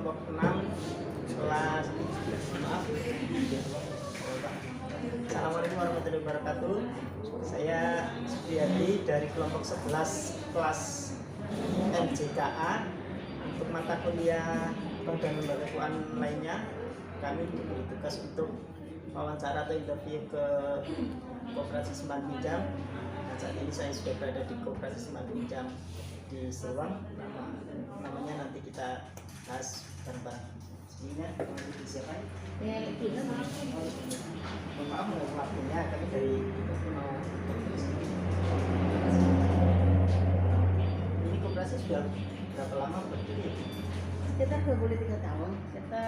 kelompok 6 kelas maaf. Assalamualaikum warahmatullahi wabarakatuh. Saya Supriyadi dari kelompok 11 kelas MJKA. Untuk mata kuliah bank dan lembaga keuangan lainnya, kami diberi tugas untuk wawancara atau interview ke Koperasi Simpan Pinjam. Dan saat ini saya sudah berada di Koperasi Simpan Pinjam di Seruang. Namanya nanti kita bahas bareng-bareng. Sebelumnya siapa? Ya, Maaf mengenai waktunya, kami dari ini koperasi sudah berapa lama berdiri? Sekitar 23 tahun. Kita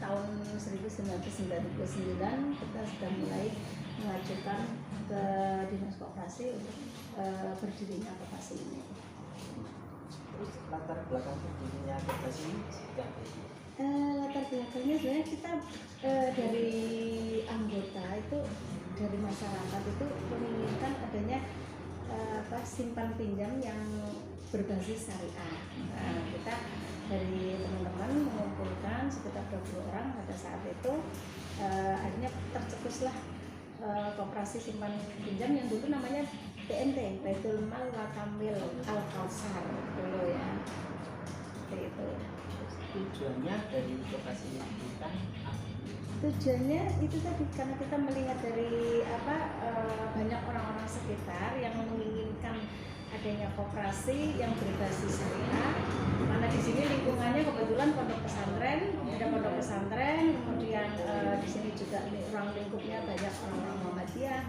tahun 1999 kita sudah mulai mengajukan ke Dinas Koperasi untuk berdirinya koperasi ini. Terus latar belakang berdirinya koperasi ini seperti apa? Latar belakangnya sebenarnya kita dari anggota itu, dari masyarakat itu menginginkan adanya simpan pinjam yang berbasis syariah. Nah, kita dari teman-teman mengumpulkan sekitar 20 orang pada saat itu, akhirnya tercetuslah koperasi simpan pinjam yang dulu namanya BNT, Baitul Mal Wakamil Al Kausar dulu ya, seperti itu. Tujuannya dari koperasi ini kan? Tujuannya itu tadi, karena kita melihat dari banyak orang-orang sekitar yang menginginkan adanya koperasi yang berbasis syariah, mana di sini lingkungannya kebetulan pondok pesantren, ada pondok pesantren, kemudian di sini juga ruang lingkupnya banyak orang-orang Muhammadiyah,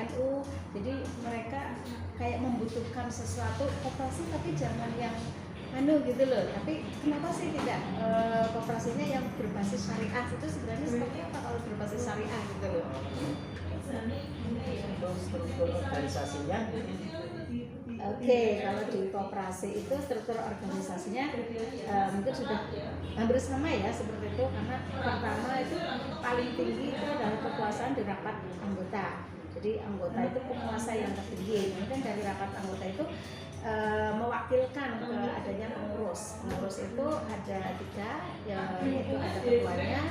NU, jadi mereka kayak membutuhkan sesuatu koperasi tapi jangan yang gitu loh, tapi kenapa sih tidak koperasinya yang berbasis syariah? Itu sebenarnya seperti apa kalau berbasis syariah gitu loh? Untuk struktur organisasinya Oke, kalau di koperasi itu struktur organisasinya mungkin sudah hampir sama ya seperti itu, karena pertama itu paling tinggi itu adalah kekuasaan di rapat anggota. Jadi anggota itu penguasa yang tertinggi. Mungkin dari rapat anggota itu mewakilkan ke adanya pengurus. Pengurus itu ada 3, yaitu ada ketuanya,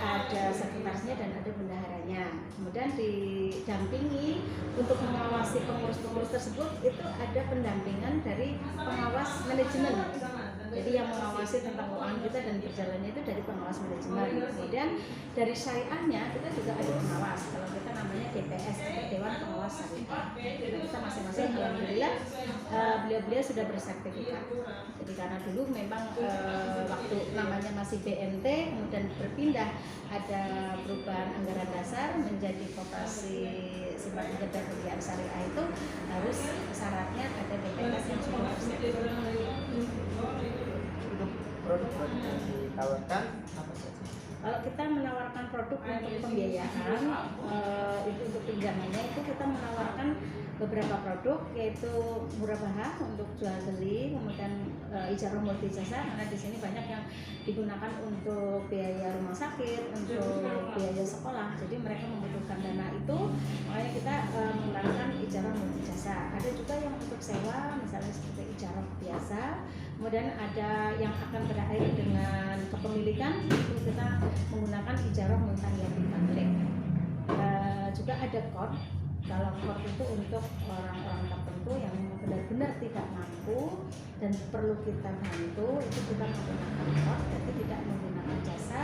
ada sekretarisnya, dan ada bendaharanya. Kemudian didampingi untuk mengawasi pengurus-pengurus tersebut, itu ada pendampingan dari pengawas manajemen. Jadi yang mengawasi tentang keuangan kita dan berjalannya itu dari pengawas manajemen. Kemudian dari syariahnya kita juga ada pengawas. Kalau kita namanya DPS, Dewan Pengawas Syariah. Nah, kita masing-masing alhamdulillah beliau-beliau sudah bersertifikat. Jadi karena dulu memang waktu namanya masih BNT, kemudian berpindah ada perubahan anggaran dasar menjadi koperasi simpan pinjam dan pembiayaan syariah, itu harus syaratnya ada DPS yang sudah bersertifikat. untuk produk yang ditawarkan apa saja? Kalau kita menawarkan produk untuk pembiayaan, itu untuk pinjamannya itu kita menawarkan beberapa produk, yaitu murabahah untuk jual beli, kemudian ijarah multi jasa, karena di sini banyak yang digunakan untuk biaya rumah sakit, untuk biaya sekolah, jadi mereka membutuhkan dana itu, makanya kita menggunakan ijarah multi jasa. Ada juga yang untuk sewa, misalnya seperti ijarah biasa. Kemudian ada yang akan berakhir dengan kepemilikan, itu kita menggunakan ijarah multaniyatul tamlik. Juga ada KOR. Kalau KOR itu untuk orang-orang tertentu yang benar-benar tidak mampu dan perlu kita bantu, itu kita menggunakan KOR, jadi tidak menggunakan jasa,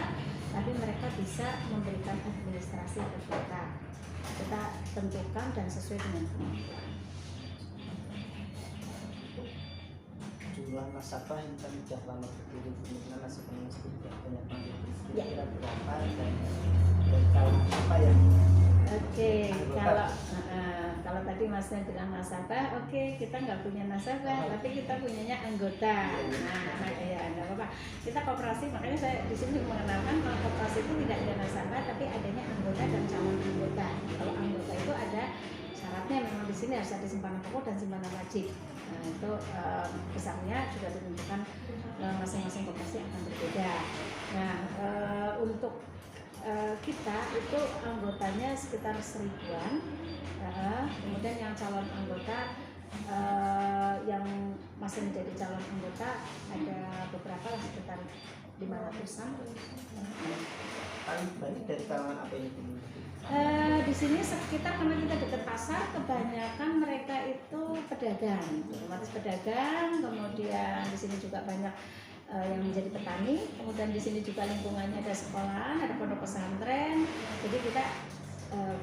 tapi mereka bisa memberikan administrasi ke kita. Kita tentukan dan sesuai dengan kemampuan. Jumlah nasabah yang kan sudah lama berdiri, kemudian nasabahnya tidak banyak panggil, Ya. kira berapa dan kalau apa ya? Oke, kalau tadi Masnya bilang nasabah, oke, kita nggak punya nasabah, tapi kita punyanya anggota. Nah, ya nggak apa-apa. Kita koperasi, makanya saya di sini mengenalkan kalau koperasi itu tidak ada nasabah, tapi adanya anggota dan calon anggota. Kalau anggota itu ada syaratnya, memang di sini harus ada simpanan pokok dan simpanan wajib. Nah, itu besarnya juga ditentukan masing-masing koperasi akan berbeda. Nah, untuk kita itu anggotanya sekitar 1000-an, kemudian yang calon anggota yang masih menjadi calon anggota ada beberapa lah, sekitar 500-an. Paling banyak dari kalangan apa ini? Di sini sekitar karena kita dekat pasar, kebanyakan mereka itu pedagang, otomatis pedagang. Kemudian di sini juga banyak yang menjadi petani. Kemudian di sini juga lingkungannya ada sekolah, ada pondok pesantren. Jadi kita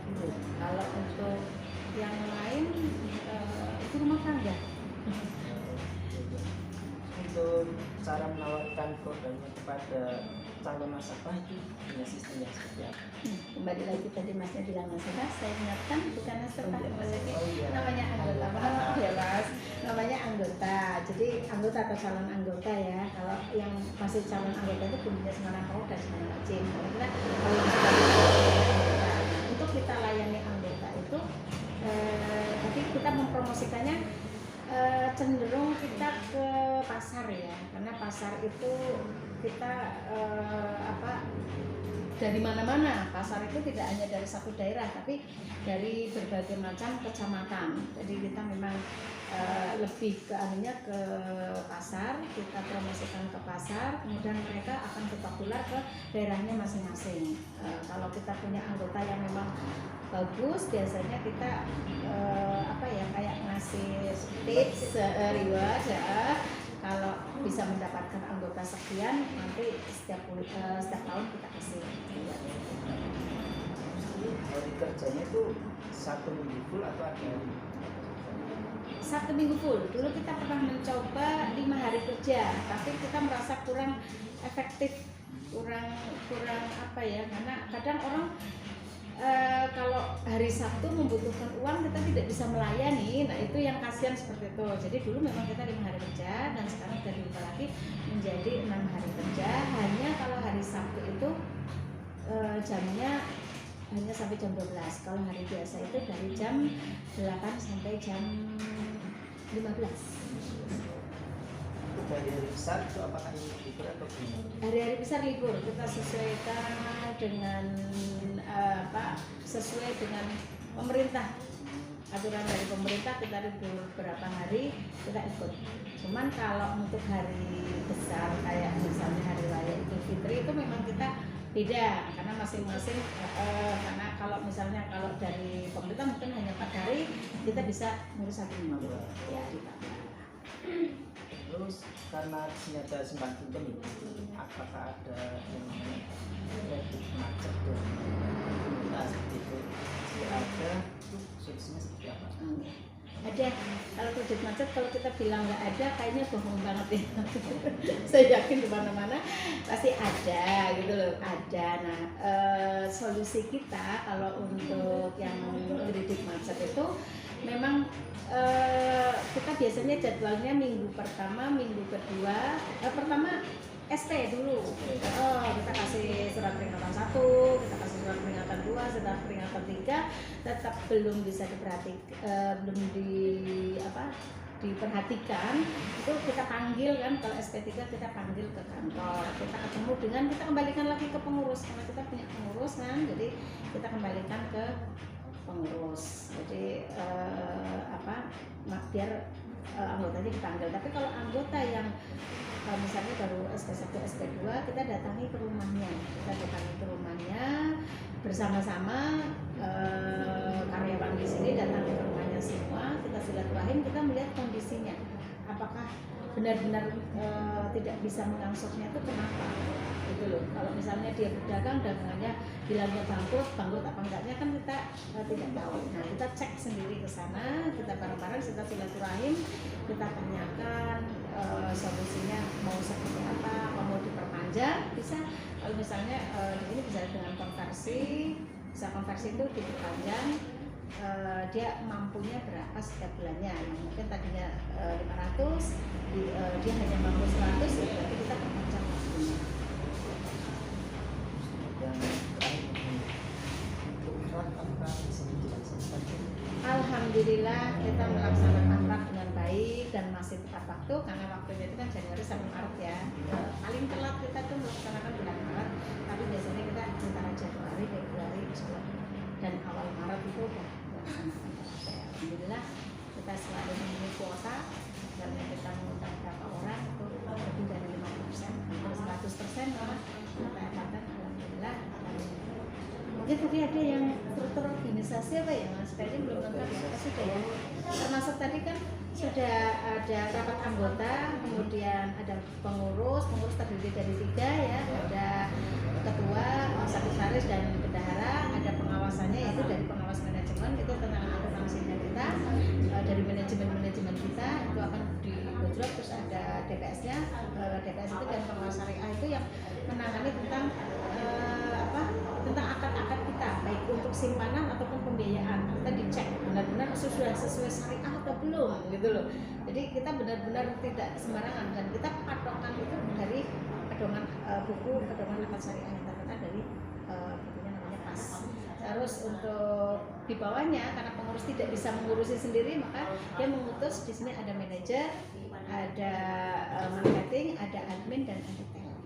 gitu. Kalau untuk yang lain itu rumah tangga. Untuk cara menawarkan produknya kepada calon nasabah itu punya sistem yang seperti apa? Kembali lagi tadi Masnya bilang nasabah, saya ingatkan bukan nasabah, iya. namanya anggota. Maaf ya Mas, namanya anggota. Jadi anggota atau calon anggota ya. Kalau yang masih calon anggota itu punya Semarang Power dan Semarang Rajin. Kalau kita kalau anggota, untuk kita layani anggota itu, tapi kita mempromosikannya cenderung kita ke pasar ya, karena pasar itu kita dari mana-mana. Pasar itu tidak hanya dari satu daerah, tapi dari berbagai macam kecamatan. Jadi kita memang lebih ke anunya ke pasar, kita promosikan ke pasar, kemudian mereka akan berpopuler ke daerahnya masing-masing. Kalau kita punya anggota yang memang bagus, biasanya kita kayak ngasih tips, reward ya. Kalau bisa mendapatkan anggota sekian, nanti setiap tahun kita kasih reward. Hari kerjanya itu 1 minggu full atau ada? 1 minggu full. Dulu kita pernah mencoba 5 hari kerja, tapi kita merasa kurang efektif, kurang apa ya, karena kadang orang kalau hari Sabtu membutuhkan uang, kita tidak bisa melayani. Nah itu yang kasihan seperti itu. Jadi dulu memang kita 5 hari kerja, dan sekarang sudah diubah lagi menjadi 6 hari kerja. Hanya kalau hari Sabtu itu jamnya hanya sampai jam 12. Kalau hari biasa itu dari jam 8 sampai jam 15. Dari hari besar itu apakah ini libur atau gimana? Hari-hari besar libur, kita sesuaikan dengan sesuai dengan pemerintah. Aturan dari pemerintah kita libur berapa hari kita ikut. Cuman kalau untuk hari besar kayak misalnya hari raya Idul Fitri itu memang kita beda, karena masing-masing karena kalau misalnya kalau dari pemerintah mungkin hanya 4 hari, kita bisa ngurus 1 minggu ya ditambah. Terus karena disini ada sempat pinjam itu, apakah ada yang namanya kredit macet dan komunitas itu? Jika ada, itu solusinya seperti apa? Ada. Kalau kredit macet, kalau kita bilang nggak ada, kayaknya bohong banget ya. Saya yakin di mana-mana pasti ada gitu loh, ada. Nah, solusi kita kalau untuk yang kredit macet itu memang kita biasanya jadwalnya minggu pertama, minggu kedua, pertama SP dulu. Kita kasih surat peringatan 1, kita kasih surat peringatan 2, surat peringatan 3, tetap belum bisa diperhatikan, itu kita panggil kan. Kalau SP3 kita panggil ke kantor, kita ketemu dengan, kita kembalikan lagi ke pengurus, karena kita punya pengurus kan, jadi kita kembalikan ke pengurus. Jadi biar anggotanya dipanggil. Tapi kalau anggota yang misalnya baru SP1, SP2, kita datangi ke rumahnya, bersama-sama karyawan di sini datang ke rumahnya semua, kita silaturahim, kita melihat kondisinya, apakah benar-benar tidak bisa mengangsurnya itu kenapa gitu loh. Kalau misalnya dia berdagang, dagangannya bilangnya bangkrut apa enggaknya kan kita tidak tahu. Nah kita cek sendiri ke sana, kita bareng-bareng, kita silaturahim, kita tanyakan solusinya mau seperti apa mau diperpanjang, bisa. Kalau misalnya ini bisa dengan konversi, bisa konversi itu diperpanjang, dia mampunya berapa setiap bulannya. Nah, mungkin tadinya 500, dia hanya mampu 100, ya berarti kita perpanjang waktunya. Alhamdulillah kita melaksanakan RAP dengan baik dan masih tepat waktu, karena waktunya itu kan Januari sampai Maret ya. Paling telat kita tuh melaksanakan bulan Maret, tapi biasanya kita antara Januari, Februari, dan awal Maret itu udah melaksanakan. Alhamdulillah kita selalu memenuhi kuota, dan kita mengundang berapa orang itu lebih dari 50%, hampir 100%. Ya tadi ada yang struktur organisasi apa ya Mas? Kayaknya belum lengkap ya, apa sudah ya? Termasuk tadi kan sudah ada rapat anggota, kemudian ada pengurus terdiri dari 3 ya, ada ketua, sekretaris dan bendahara, ada pengawasannya yaitu dari pengawas manajemen itu tentang akuntansinya kita, dari manajemen kita itu akan digojlok, terus ada DPS-nya, DPS itu dan pengawas syariah itu yang menangani tentang tentang akad-akad kita baik untuk simpanan ataupun pembiayaan. Kita dicek benar-benar sudah sesuai syariah atau belum gitu loh. Jadi kita benar-benar tidak sembarangan dan kita patokan itu dari pedoman buku pedoman akad syariah yang ternyata dari bukunya namanya PAS. Terus untuk di bawahnya karena pengurus tidak bisa mengurusi sendiri maka dia mengutus di sini ada manajer, ada marketing, ada admin dan ada talent.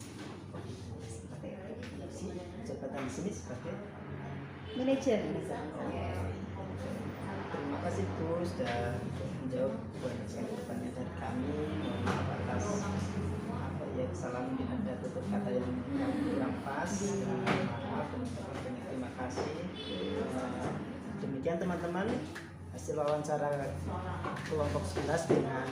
Jabatan di sini sebagai Manajer. terima kasih Bu sudah menjawab banyak sekali pertanyaan dari kami. Mohon maaf atas kesalahan, mungkin ada tutur kata yang kurang pas. Maaf dan banyak terima kasih. Demikian teman-teman hasil wawancara kelompok 11 dengan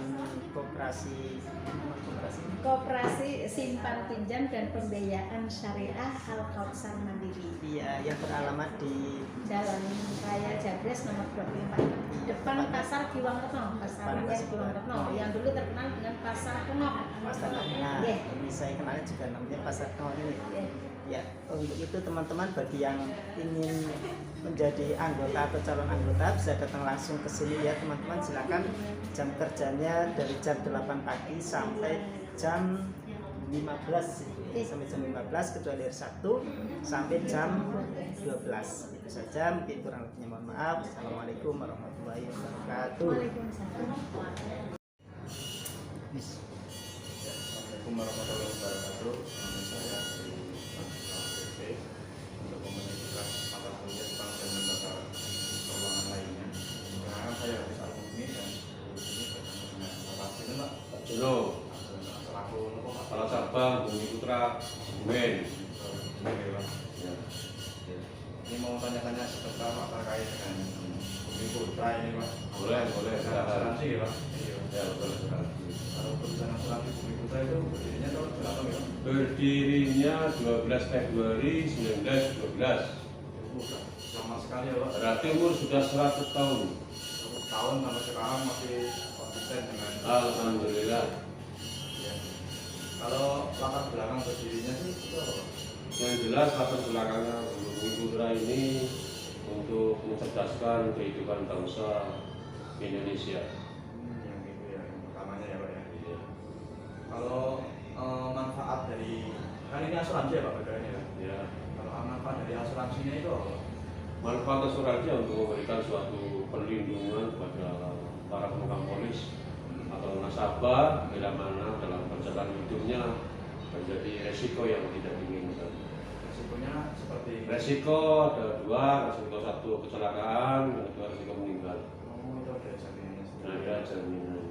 Koperasi Simpan Pinjam dan Pembiayaan Syariah Al-Kautsar Mandiri. Iya, yang beralamat di Jalan Raya Jabres nomor 24 depan Pasar Giwangretno, Pasar Raya Giwangretno yang dulu terkenal dengan Pasar Kenok. Pasar Kenok. Ini saya kenalnya juga namanya Pasar Kenok ini. Ya, untuk itu teman-teman bagi yang ingin menjadi anggota atau calon anggota bisa datang langsung ke sini ya teman-teman. Silakan, jam kerjanya dari jam 8 pagi sampai jam 15 sampai jam 15 kecuali hari Sabtu sampai jam 12. Itu saja, mungkin kurang lebihnya mohon maaf. Assalamualaikum warahmatullahi wabarakatuh. Waalaikumsalam. Assalamualaikum warahmatullahi wabarakatuh. Saya untuk komunitas mata kuliah tentang dan lembaga keuangan lainnya. Sekarang saya habis alumni dan ini bersama dengan Bapak Sini Pak Jono, selaku Kepala Cabang Bumi Putra Bumen. Ya. Ini mau tanya-tanya sebentar Pak terkait dengan Bumi Putra ini Pak. Boleh, Dengan asuransi ya Pak. Iya. Ya, betul sekali. Kalau perusahaan asuransi Bumi Putra itu berdirinya tahun berapa ya Pak? Berdirinya 12 Februari 1912. Lama sekali ya Pak. Berarti umur sudah 100 tahun. 100 tahun sampai sekarang masih konsisten dengan Alhamdulillah. ya. Kalau latar belakang berdirinya sih itu apa Pak? Yang jelas latar belakangnya Bumi Putra ini untuk mencerdaskan kehidupan bangsa Indonesia. Yang itu ya, yang pertamanya ya Pak ya. Kalau manfaat dari kan ini asuransi ya Pak bedanya ya. Ya, Kalau manfaat dari asuransinya itu apa Pak? manfaat asuransi untuk memberikan suatu perlindungan kepada para pemegang polis atau nasabah bila mana dalam perjalanan hidupnya terjadi resiko yang tidak diinginkan. Resikonya seperti Resiko ada dua, resiko satu kecelakaan, dan kedua resiko meninggal. oh itu ada jaminannya sendiri. Ada jaminan.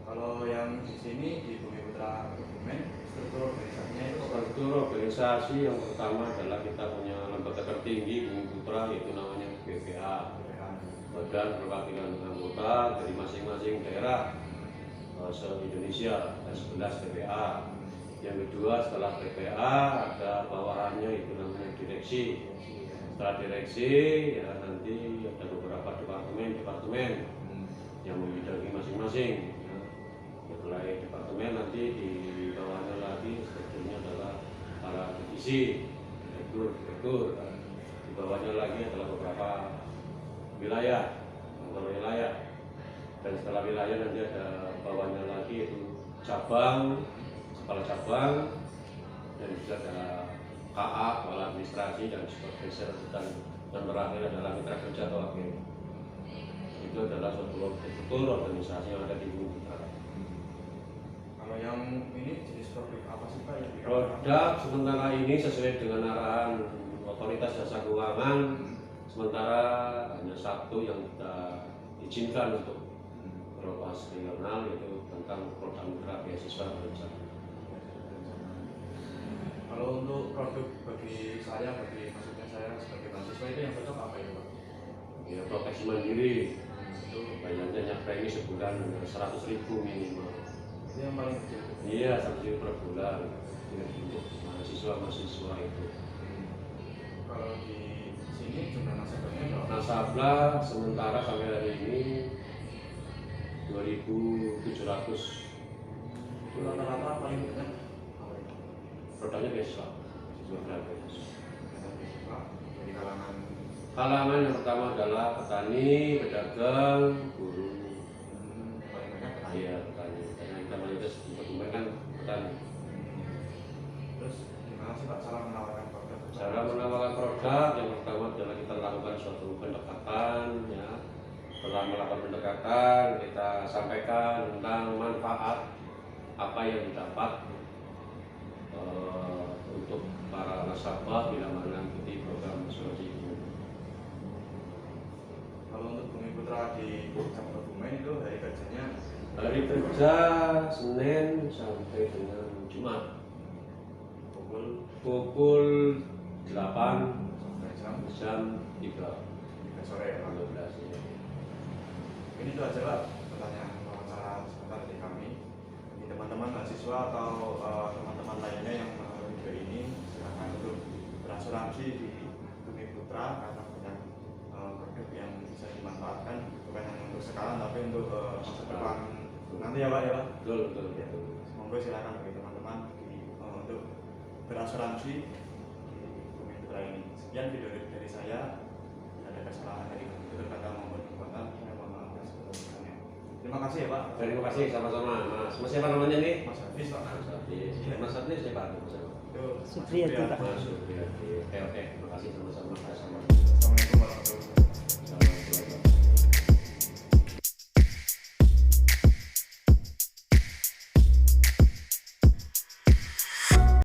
Kalau yang di sini di Bumi Putra Kebumen struktur organisasinya itu apa? Struktur organisasi yang pertama adalah kita punya lembaga tertinggi Bumi Putra yaitu namanya BPA, Badan Perwakilan Anggota dari masing-masing daerah se-Indonesia, ada 11 BPA. Yang kedua setelah BPA ada bawahannya itu namanya direksi. Setelah direksi ya nanti ada beberapa departemen yang membidangi masing-masing. Mulai departemen nanti di bawahnya lagi strukturnya adalah para divisi, direktur. Di bawahnya lagi adalah beberapa wilayah, dan setelah wilayah nanti ada bawahnya lagi itu cabang, kepala cabang, dan juga ada KA, kepala administrasi dan supervisor, dan terakhir adalah mitra kerja atau AG. Itu adalah suatu struktur organisasi yang ada di Bumi Putra. Kalau yang ini jenis produk apa sih Pak yang Produk sementara ini sesuai dengan arahan Otoritas Jasa Keuangan, sementara hanya satu yang kita izinkan untuk beroperasi regional yaitu tentang program mitra beasiswa berencana. Kalau untuk produk bagi saya, maksudnya saya sebagai mahasiswa itu yang cocok apa ya Pak? Ya proteksi mandiri. Itu Bayarnya nyampe ini sebulan 100.000 minimal. itu yang paling kecil. Iya, 100.000 per bulan. Ya, untuk mahasiswa itu. Kalau di sini jumlah nasabahnya berapa? Nasabah sementara sampai hari ini 2.700. Itu rata-rata paling banyak Produknya beasiswa. Beberapa beasiswa. dari Kalangan yang pertama adalah petani, pedagang, guru. paling banyak petani. Iya, petani. Karena kita mayoritas berkembang kan petani. Terus gimana sih Pak cara menawarkan produk? Cara menawarkan produk yang pertama adalah kita lakukan suatu pendekatan, ya. Setelah melakukan pendekatan, kita sampaikan tentang manfaat apa yang didapat untuk para nasabah bila mana mengikuti program asuransi ini. Kalau untuk Bumi Putra di Cabang Kebumen itu hari kerjanya Hari kerja Senin sampai dengan Jumat pukul 8 sampai jam 3 sore ya Pak. 15 ya. Ini itu aja Pak pertanyaan wawancara sebentar dari kami. Bagi teman-teman mahasiswa atau teman-teman lainnya yang mengalami video ini, silakan untuk berasuransi di Bumi Putra karena banyak produk yang bisa dimanfaatkan bukan hanya untuk sekarang tapi untuk masa depan nanti ya Pak ya Pak. Betul, betul, Ya, betul. semoga silakan bagi teman-teman untuk berasuransi di Bumi Putra ini. Sekian video dari saya. Ada kesalahan dari berkata maupun perbuatan, saya mohon maaf atas kebenarannya. Terima kasih ya Pak. Terima kasih sama-sama Mas. Mas siapa namanya nih? Mas Hafiz Pak. Mas Hafiz. Mas Hafiz siapa? Mas Itu Supriyadi, Pak. Supriyadi. Oke, terima kasih sama-sama. Assalamualaikum warahmatullahi wabarakatuh.